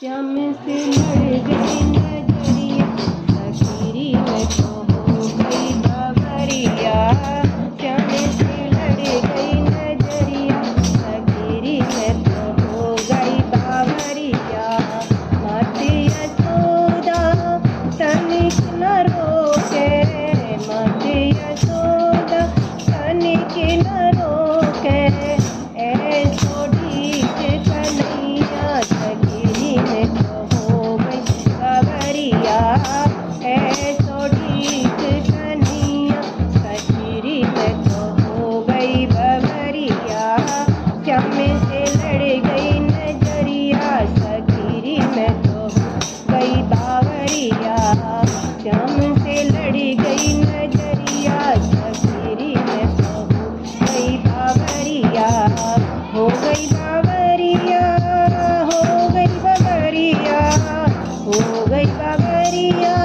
श्याम से लड़ गई नजरिया, सखीरी में तो हो गई बावरिया। श्याम से लड़ गई नजरिया, सखीरी में तो हो गई बावरिया। माते यशोदा तनिक न रोके, माते यशोदा तनिक न रोके। ऐसो ढीठ कन्हैया, सखीरी में तो हो गई बावरिया। ऐसो ढीठ कन्हैया, सखीरी में तो हो गई बावरिया। श्याम से लड़ गई नजरिया, सखीरी में तो हो गई बावरिया। श्याम से लड़ गई नजरिया, सखीरी में तो हो गई बावरिया। हो गई बावरिया, हो गई बावरिया, हो गई बावरिया,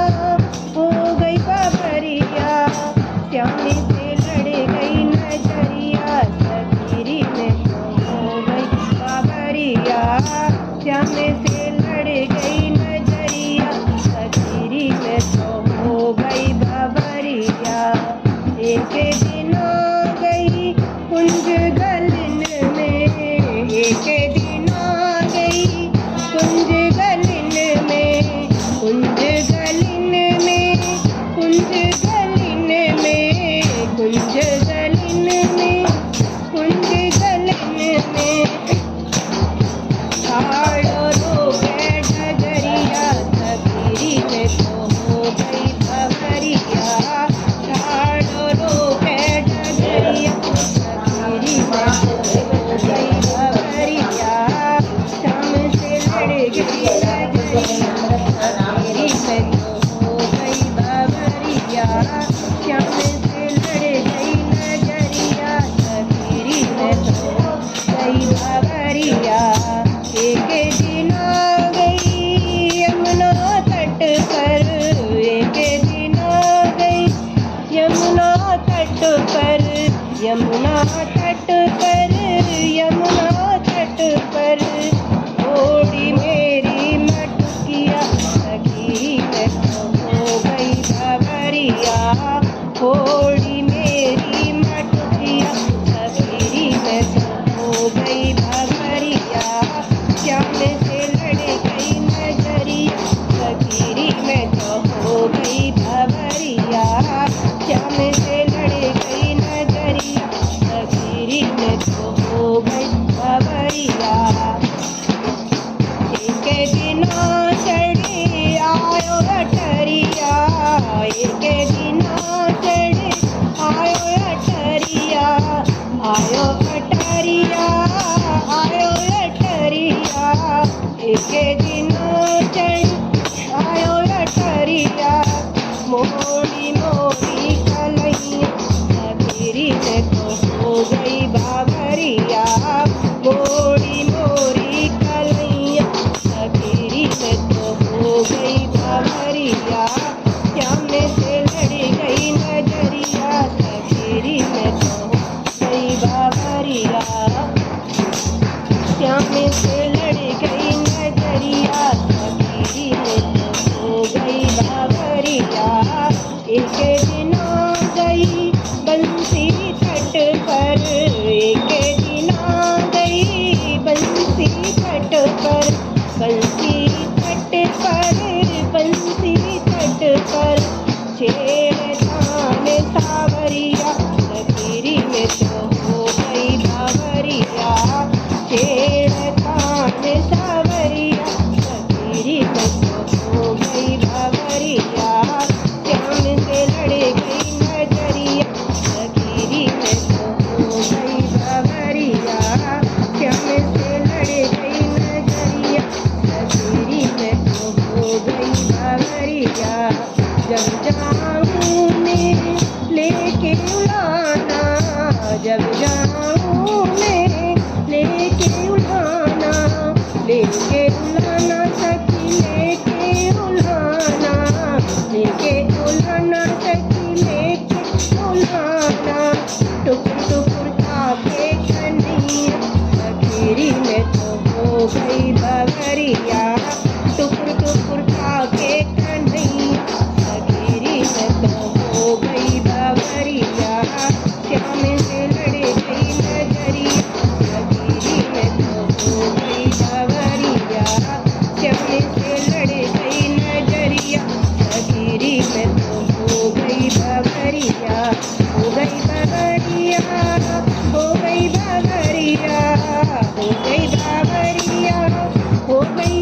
हो गई बावरिया। श्याम से लड़ गई नजरिया, सखीरी में तो हो गई बावरिया। श्याम से लड़ गई नजरिया, सखीरी में तो हो गई बावरिया। एक दिन आ गई कुंज गलन में, एक दिन आ गई कुंज गलन में, कुंज गलन में, कुंज गलन में, कुंज गलन में, कुंज गलन में। ठाड़ो रोके डगरिया, सखीरी में तो हो गई बावरिया। ठाड़ो रोके डगरिया, सखीरी में तो हो गई बावरिया। श्याम से लड़ गई नजरिया, सखीरी में तो हो गई बावरिया। श्याम से लड़ गई नजरिया, सखीरी में तो हो गई बावरिया। एक दिन आ गई यमुना तट पर, एक दिन आ गई यमुना तट पर, यमुना तट पर, यमुना तट पर। थोड़ी मेरी मटकिया, सखीरी में तो हो गई बावरिया। थोड़ी मेरी मटकिया, सखीरी में तो हो गई बावरिया। श्याम से लड़ गई नजरिया, सखीरी में तो हो गई बावरिया। श्याम से लड़ गई नजरिया, सखीरी में तो हो गई बावरिया। एक दिन चढ़े आयो अठरिया, एक दिन चढ़े आयो अठरिया, आयो अठरिया, आयो अठरिया। एक दिन चढ़ आयो अठरिया, मोरी मोरी कलैया, सखीरी में तो हो गई बावरिया। मोरी मोरी कलैया, सखीरी में तो हो गई बावरिया। श्याम से लड़ गई नजरिया, सखीरी में तो हो गई बावरिया। श्याम से लड़ गई नजरिया, सखीरी में तो हो गई बावरिया। एक दिन आ गई बंसी तट पर, एक दिन आ गई बंसी तट पर, बंसी तट पर, बंसी तट पर। छेड़खान सावरिया, सखीरी में तो हो गई बावरिया। छेड़खान सावरिया, सखीरी में तो हो गई बावरिया। श्याम से लड़ गई नजरिया, सखीरी में तो हो गई बावरिया। श्याम से लड़ गई नजरिया, सखीरी में तो हो गई बावरिया। जब जाऊं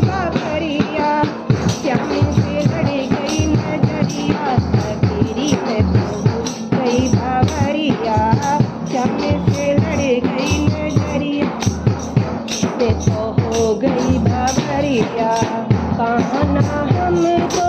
बाबरिया, श्याम से लड़ गई नजरिया, सवेरी में तो हो गई बाबरिया, श्याम से लड़ गई नजरिया में तो हो गई बाबरिया। कान्हा हमको